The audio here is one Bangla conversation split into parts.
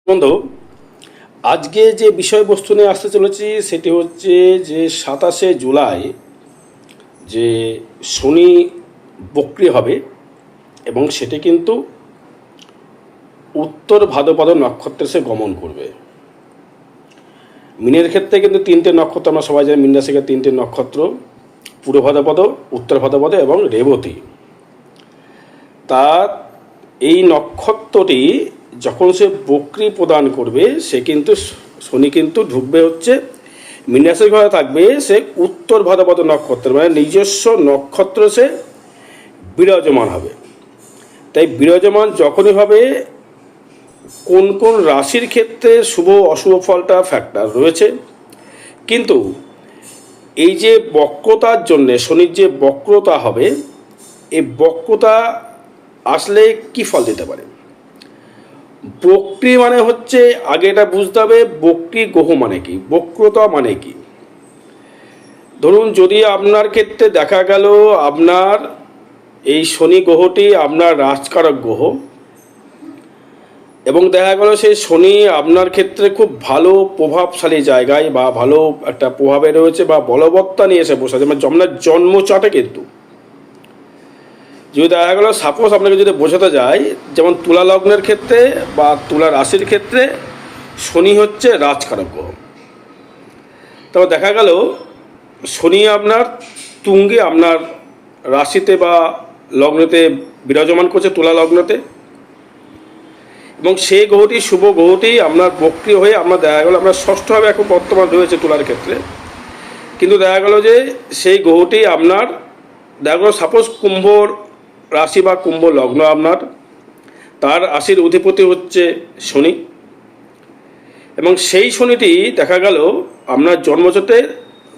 বন্ধু, আজকে যে বিষয়বস্তু নিয়ে আসতে চলেছি সেটি হচ্ছে যে 27শে জুলাই যে শনি বক্রি হবে এবং সেটি কিন্তু উত্তর ভাদ্রপদ নক্ষত্রে সে গমন করবে। মিনের ক্ষেত্রে কিন্তু তিনটে নক্ষত্র, আমরা সবাই জানি মিন রাশিকে তিনটে নক্ষত্র, পূর্ব ভাদ্রপদ, উত্তর ভাদ্রপদ এবং রেবতী। তার এই নক্ষত্রটি যখন সে বক্রি প্রদান করবে সে কিন্তু শনি কিন্তু ঢুকবে হচ্ছে মীন রাশির ঘরে, থাকবে সে উত্তর ভাদ্রপদ নক্ষত্র, মানে নিজস্ব নক্ষত্র সে বিরাজমান হবে। তাই বিরাজমান যখনই হবে কোন কোন রাশির ক্ষেত্রে শুভ অশুভ ফলটা ফ্যাক্টর রয়েছে, কিন্তু এই যে বক্রতার জন্যে শনির যে বক্রতা হবে, এই বক্রতা আসলে কি ফল দিতে পারে। বক্রি মানে হচ্ছে, আগে এটা বুঝতে হবে বক্রি গ্রহ মানে কি, বক্রতা মানে কি। ধরুন যদি আপনার ক্ষেত্রে দেখা গেল আপনার এই শনি গ্রহটি আপনার রাজকারক গ্রহ এবং দেখা গেল সেই শনি আপনার ক্ষেত্রে খুব ভালো প্রভাবশালী জায়গায় বা ভালো একটা প্রভাবে রয়েছে বা বলবত্তা নিয়ে এসে বসে আছে, মানে আপনার জন্ম চাটে কিন্তু যদি দেখা গেলো সাপোজ আপনাকে যদি বোঝাতে যায়, যেমন তুলা লগ্নের ক্ষেত্রে বা তুলা রাশির ক্ষেত্রে শনি হচ্ছে রাজকারক গ্রহ, তবে দেখা গেল শনি আপনার তুঙ্গে আপনার রাশিতে বা লগ্নতে বিরাজমান করছে, তুলা লগ্নতে, এবং সেই গ্রহটি শুভ গ্রহটি আপনার বক্রি হয়ে আমরা দেখা গেলো আপনার ষষ্ঠভাবে এখন বর্তমান রয়েছে তুলার ক্ষেত্রে, কিন্তু দেখা গেলো যে সেই গ্রহটি আপনার দেখা গেলো সাপোজ কুম্ভ রাশি বা কুম্ভ লগ্ন, আপনার তার রাশির অধিপতি হচ্ছে শনি, এবং সেই শনিটি দেখা গেল আপনার জন্মচাটে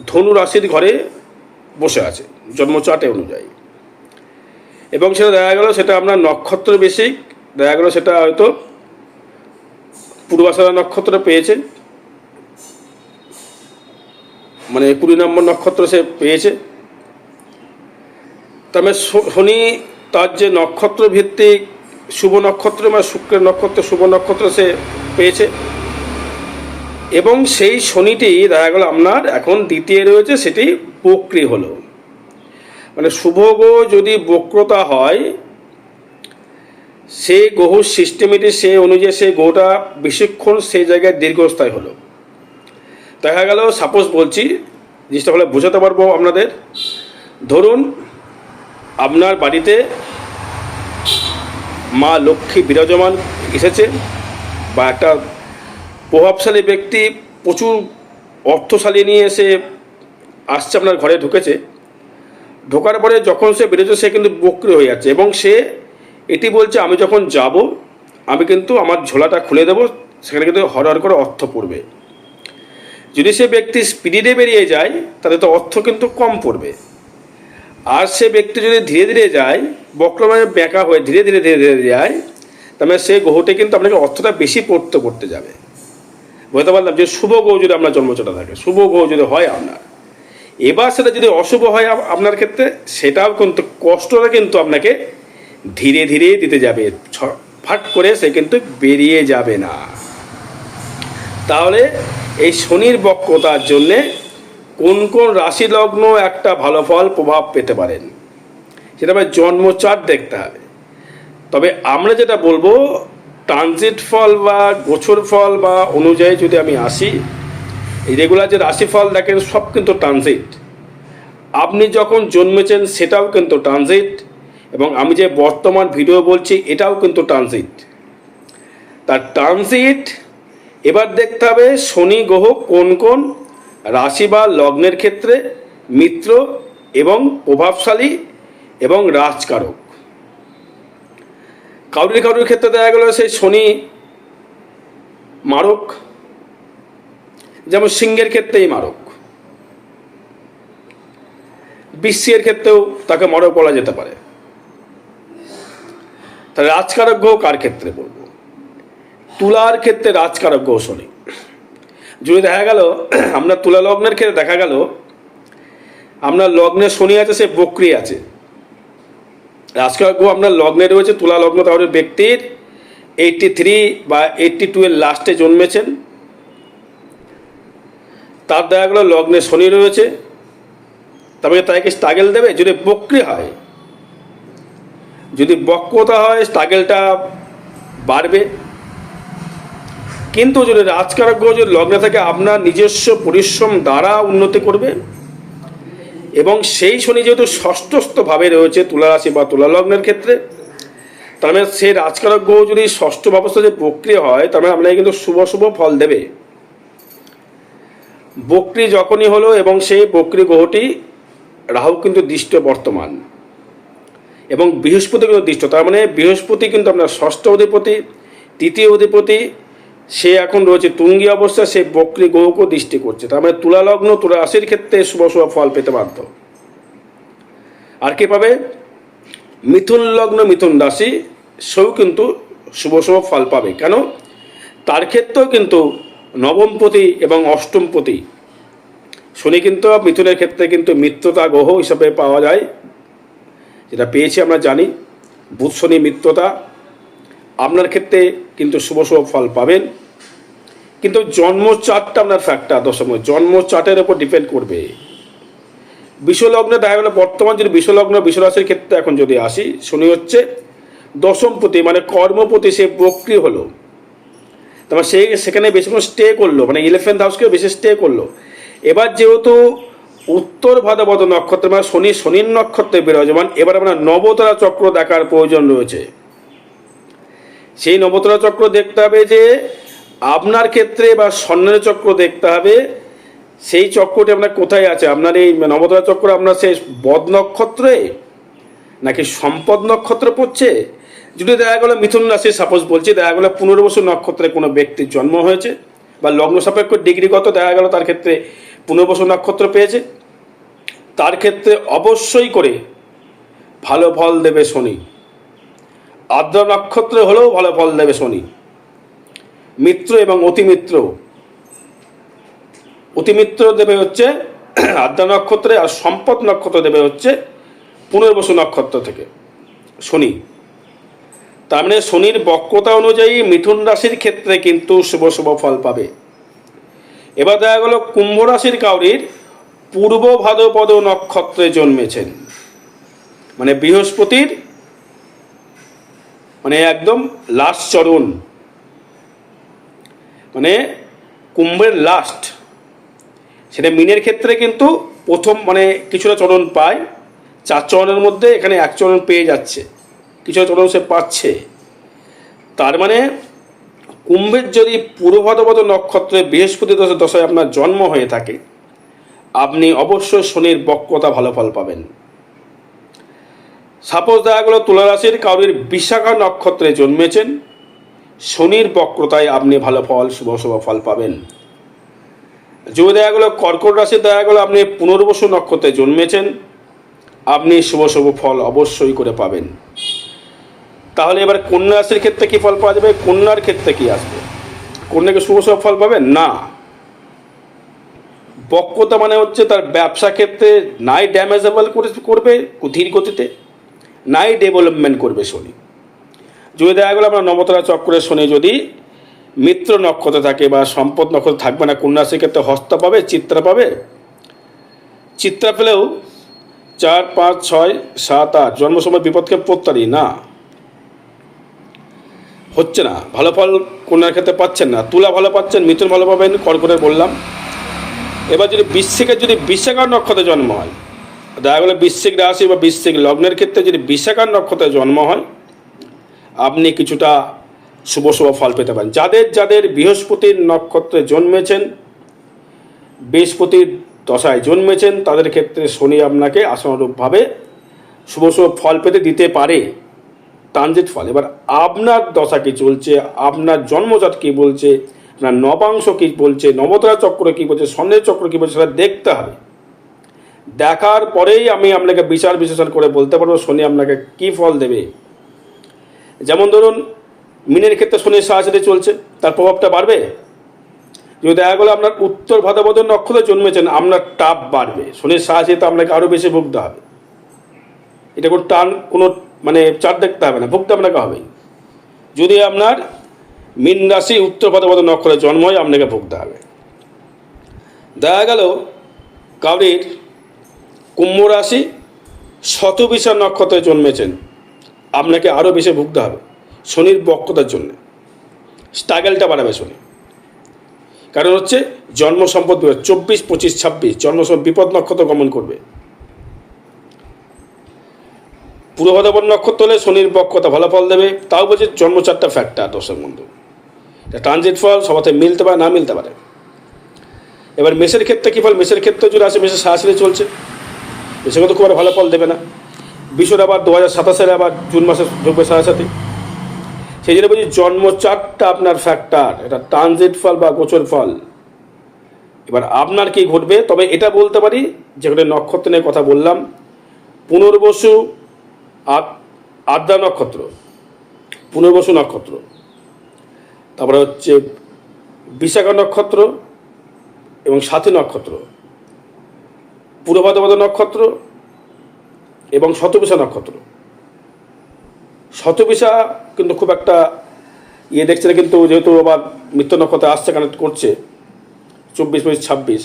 ধনু রাশির ঘরে বসে আছে জন্মচাটে অনুযায়ী, এবং সেটা দেখা গেল সেটা আপনার নক্ষত্র বেশিক, দেখা গেল সেটা হয়তো পূর্বাষাঢ়া নক্ষত্র পেয়েছে, মানে 20 নম্বর নক্ষত্র সে পেয়েছে। তবে শনি তার যে নক্ষত্র ভিত্তিক শুভ নক্ষত্র বা শুক্রের নক্ষত্র শুভ নক্ষত্র সে পেয়েছে, এবং সেই শনিটি দেখা গেল আপনার এখন দ্বিতীয় রয়েছে, সেটি বক্রি হলো। মানে শুভ গ্রহ যদি বক্রতা হয় সেই গ্রহ সিস্টেমেটি সে অনুযায়ী সেই গ্রহটা বেশিক্ষণ সেই জায়গায় দীর্ঘস্থায়ী হলো। দেখা গেল সাপোজ বলছি, জিনিসটা হলে বোঝাতে পারবো আপনাদের। ধরুন আপনার বাড়িতে মা লক্ষ্মী বিরাজমান এসেছে, বা একটা প্রভাবশালী ব্যক্তি প্রচুর অর্থশালী নিয়ে এসে আসছে আপনার ঘরে ঢুকেছে, ঢোকার পরে যখন সে বেরোচ্ছে সে কিন্তু বক্রি হয়ে যাচ্ছে, এবং সে এটি বলছে আমি যখন যাব আমি কিন্তু আমার ঝোলাটা খুলে দেবো, সেখানে কিন্তু হরহর করে অর্থ পড়বে। যদি সে ব্যক্তি স্পিডে বেরিয়ে যায় তাহলে তো অর্থ কিন্তু কম পড়বে, আর সে ব্যক্তি যদি ধীরে ধীরে যায় বক্রমে বেঁকা হয়ে ধীরে ধীরে ধীরে ধীরে যায়, তাহলে সে গ্রহটি কিন্তু আপনাকে অর্থটা বেশি পড়তে যাবে। বুঝতে পারলাম যে শুভ গ্রহ যদি আপনার জন্মচটা থাকে, শুভ গ্রহ যদি হয় আপনার, এবার সেটা যদি অশুভ হয় আপনার ক্ষেত্রে, সেটাও কিন্তু কষ্টটা কিন্তু আপনাকে ধীরে ধীরে দিতে যাবে, ফাট করে সে কিন্তু বেরিয়ে যাবে না। তাহলে এই শনির বক্রতার জন্যে কোন কোন রাশি লগ্ন একটা ভালো ফল প্রভাব পেতে পারেন সেটা আমার জন্মচাট দেখতে হবে। তবে আমরা যেটা বলবো ট্রানজিট ফল বা গোছর ফল বা অনুযায়ী যদি আমি আসি, এই রেগুলার যে রাশিফল দেখেন সব কিন্তু ট্রানজিট, আপনি যখন জন্মেছেন সেটাও কিন্তু ট্রানজিট, এবং আমি যে বর্তমান ভিডিও বলছি এটাও কিন্তু ট্রানজিট। তার ট্রানজিট এবার দেখতে হবে শনি গ্রহ কোন কোন রাশি বা লগ্নের ক্ষেত্রে মিত্র এবং প্রভাবশালী এবং রাজকারক। কারুর ক্ষেত্রে দেখা গেল সেই শনি মারক, যেমন সিংহের ক্ষেত্রেই মারক, বৃশ্চিকের ক্ষেত্রেও তাকে মারক বলা যেতে পারে। তাহলে রাজকারক গ্রহ কার ক্ষেত্রে বলবো? তুলার ক্ষেত্রে রাজকারক গ্রহ শনি। যদি দেখা গেল আপনার তুলা লগ্নের ক্ষেত্রে দেখা গেল আপনার লগ্নে শনি আছে, সে বক্রি আছে, রাজকারক গ্রহ আপনার লগ্নে রয়েছে তুলা লগ্ন, তাহলে ব্যক্তির 83 বা 82 এর লাস্টে জন্মেছেন, তার দেখা গেল লগ্নে শনি রয়েছে, তবে তাকে স্ট্রাগল দেবে। যদি বক্রি হয়, যদি বক্রতা হয়, স্ট্রাগলটা বাড়বে। কিন্তু যদি রাজকারক গ্রহ যদি লগ্নে থাকে, আপনার নিজস্ব পরিশ্রম দ্বারা উন্নতি করবে। এবং সেই শনি যেহেতু ষষ্ঠস্থভাবে রয়েছে তুলা রাশি বা তুলা লগ্নের ক্ষেত্রে, তার মানে সেই রাজকারক গ্রহ যদি ষষ্ঠ ভাবস্থ যে বক্রি হয়, তার মানে আপনাকে কিন্তু শুভ শুভ ফল দেবে। বক্রি যখনই হলো এবং সেই বক্রি গ্রহটি রাহু কিন্তু দৃষ্ট বর্তমান, এবং বৃহস্পতি কিন্তু দৃষ্ট। তার মানে বৃহস্পতি কিন্তু আপনার ষষ্ঠ অধিপতি, তৃতীয় অধিপতি, সে এখন রয়েছে তুঙ্গি অবস্থা, সে বক্রি গ্রহকেও দৃষ্টি করছে। তার মানে তুলা লগ্ন তুলা রাশির ক্ষেত্রে শুভ শুভ ফল পেতে বাধ্য। আর কি পাবে? মিথুন লগ্ন মিথুন রাশি সেও কিন্তু শুভ শুভ ফল পাবে। কেন? তার ক্ষেত্রেও কিন্তু নবমপতি এবং অষ্টমপতি শনি কিন্তু মিথুনের ক্ষেত্রে কিন্তু মিত্রতা গ্রহ হিসাবে পাওয়া যায়, যেটা পেয়েছি আমরা জানি। বুধ শনি মিত্রতা, আপনার ক্ষেত্রে কিন্তু শুভ শুভ ফল পাবেন। কিন্তু জন্ম চার্টটা আপনার ফ্যাক্টর, দশম জন্ম চার্টের উপর ডিপেন্ড করবে। বিশ্বলগ্নে দেখা গেল বর্তমান যদি বিশ্বলগ্ন বিশ্বরাশির ক্ষেত্রে এখন যদি আসি, শনি হচ্ছে দশমপতি, মানে কর্মপতি, সে বক্রি হলো। তারপর সে সেখানে বেশিক্ষণ স্টে করলো, মানে 11th হাউসকেও বেশি স্টে করলো। এবার যেহেতু উত্তর ভাদ্রপদ নক্ষত্র, মানে শনির নক্ষত্রে বিরাজমান, এবার আপনার নবতারা চক্র দেখার প্রয়োজন রয়েছে। সেই নবতারা চক্র দেখতে হবে যে আপনার ক্ষেত্রে, বা স্বর্ণের চক্র দেখতে হবে সেই চক্রটি আপনার কোথায় আছে। আপনার এই নবতারা চক্র আপনার সেই বদ নক্ষত্রে নাকি সম্পদ নক্ষত্র পড়ছে। যদি দেখা গেলো মিথুন রাশি, সাপোজ বলছি, দেখা গেলো পুনর্বসু নক্ষত্রে কোনো ব্যক্তির জন্ম হয়েছে, বা লগ্ন সাপেক্ষ ডিগ্রিগত দেখা গেল তার ক্ষেত্রে পুনর্বসু নক্ষত্র পেয়েছে, তার ক্ষেত্রে অবশ্যই করে ভালো ফল দেবে শনি। আদ্র নক্ষত্রে হলেও ভালো ফল দেবে শনি। মিত্র এবং অতিমিত্র, অতিমিত্র দেবে হচ্ছে আদ্রা নক্ষত্রে, আর সম্পদ নক্ষত্র দেবে হচ্ছে পুনর্বসু নক্ষত্র থেকে শনি। তার মানে শনির বক্রতা অনুযায়ী মিথুন রাশির ক্ষেত্রে কিন্তু শুভ শুভ ফল পাবে। এবার দেখা গেল কুম্ভ রাশির কাউরির পূর্ব ভাদ্রপদ নক্ষত্রে জন্মেছেন, মানে বৃহস্পতির মানে একদম লাস্ট চরণ, মানে কুম্ভের লাস্ট। সেটা মিনের ক্ষেত্রে কিন্তু প্রথম, মানে কিছুটা চরণ পায়, 4 চরণের মধ্যে এখানে 1 চরণ পেয়ে যাচ্ছে, কিছুটা চরণ সে পাচ্ছে। তার মানে কুম্ভের যদি পূর্ব ভাদ্রপদ নক্ষত্রে বৃহস্পতি দশায় আপনার জন্ম হয়ে থাকে, আপনি অবশ্যই শনির বক্রতা ভালো ফল পাবেন। সাপোজ দেখা গেল তুলা রাশির কাউরির বিশাখা নক্ষত্রে জন্মেছেন, শনির বক্রতায় আপনি ভালো ফল শুভ শুভ ফল পাবেন। যদি দেখা গেলো কর্কট রাশি, দেখা গেলো আপনি পুনর্বসু নক্ষত্রে জন্মেছেন, আপনি শুভ শুভ ফল অবশ্যই করে পাবেন। তাহলে এবার কন্যা রাশির ক্ষেত্রে কী ফল পাওয়া যাবে? কন্যার ক্ষেত্রে কি আসবে? কন্যাকে শুভ শুভ ফল পাবেন না। বক্রতা মানে হচ্ছে তার ব্যবসা ক্ষেত্রে নাই ড্যামেজেবল করবে ধীর গতিতে, নাই ডেভেলপমেন্ট করবে শনি। যদি দেখা গেলো আপনার নবতারা চক্রের শনি যদি মিত্র নক্ষত্রে থাকে বা সম্পদ নক্ষত্র থাকবে না, কন্যা রাশির ক্ষেত্রে হস্ত পাবে, চিত্রা পাবে। চিত্রা পেলেও 4, 5, 6, 7, 8 জন্ম সময় বিপদকে পড়তারি না, হচ্ছে না, ভালো ফল কন্যার ক্ষেত্রে পাচ্ছেন না। তুলা ভালো পাচ্ছেন, মিথুন ভালো পাবেন, কর্কটের বললাম। এবার যদি বৃশ্চিকের যদি বিশাখা নক্ষত্রে জন্ম হয়, দেখা গেলো বৃশ্চিক রাশি বা বৃশ্চিক লগ্নের ক্ষেত্রে যদি বিশাখা নক্ষত্রে জন্ম হয়, আপনি কিছুটা শুভ শুভ ফল পেতে পারেন। যাদের যাদের বৃহস্পতির নক্ষত্রে জন্মেছেন, বৃহস্পতির দশায় জন্মেছেন, তাদের ক্ষেত্রে শনি আপনাকে আশানুরূপভাবে শুভ শুভ ফল পেতে দিতে পারে, ট্রানজিট ফল। এবার আপনার দশা কী চলছে, আপনার জন্মজাত কী বলছে, আপনার নবাংশ কী বলছে, নবতারা চক্র কী বলছে, স্বর্ণের চক্র কী বলছে, সেটা দেখতে হবে। দেখার পরেই আমি আপনাকে বিচার বিশ্লেষণ করে বলতে পারবো শনি আপনাকে কী ফল দেবে। যেমন ধরুন মিনের ক্ষেত্রে শনির সাহায্যে চলছে, তার প্রভাবটা বাড়বে। যদি দেখা গেলো আপনার উত্তর ভাদ্রপদ নক্ষত্রে জন্মেছেন, আপনার টাপ বাড়বে, শনির সাহায্যে তো আপনাকে আরও বেশি ভুগতে হবে। এটা কোনো টান কোনো মানে চার দেখতে হবে না, ভুগতে আপনাকে হবেই। যদি আপনার মীন রাশি উত্তর ভাদ্রপদ নক্ষত্রে জন্ম হয় আপনাকে ভুগতে হবে। দেখা গেল কাউরির কুম্ভ রাশি শতবিশা নক্ষত্রে জন্মেছেন, আপনাকে আরও বেশি ভুগতে হবে শনির বক্রতার জন্য। স্ট্রাগলটা বাড়াবে শনি, কারণ হচ্ছে জন্ম সম্পদ 24, 25, 26 জন্ম বিপদ নক্ষত্র গমন করবে। পূর্ব ভাদ্রপদ নক্ষত্র হলে শনির বক্রতা ভালো ফল দেবে। তাও বলছে জন্ম চারটা ফ্যাক্টর দর্শক বন্ধু, এটা ট্রানজিট ফল, সবাতে মিলতে পারে না মিলতে পারে। এবার মেষের ক্ষেত্রে কী ফল? মেষের ক্ষেত্রে যদি আসে মেষের সরাসরি চলছে, মেষের কিন্তু খুব একটা ভালো ফল দেবে না। বিশ্বর আবার 2027 আবার জুন মাসে ঢুকবে সাথে। সেই জন্য বলছি জন্ম চারটা আপনার ফ্যাক্টর, এটা ট্রানজিট ফল বা গোচর ফল। এবার আপনার কি ঘটবে? তবে এটা বলতে পারি, যেখানে নক্ষত্র নিয়ে কথা বললাম, পুনর্বসু আদ্রা নক্ষত্র, পুনর্বসু নক্ষত্র, তারপরে হচ্ছে বিশাখা নক্ষত্র এবং সাথী নক্ষত্র, পূর্ব ভাদ্রপদ নক্ষত্র এবং শতবিশা নক্ষত্র। শতবিশা কিন্তু খুব একটা দেখছে না, কিন্তু যেহেতু আবার মৃত্যু নক্ষত্রে আসছে, কানেক্ট করছে 24, 25, 26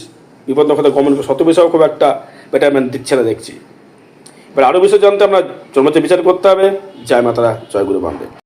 বিপদ নক্ষত্রে গমন। শতবিশাও খুব একটা বেটারমেন্ট দিচ্ছে না দেখছি। এবার আরও বিষয় জানতে আমরা জন্মতে বিচার করতে হবে। জয় মাতারা, জয় গুরু বান্ধব।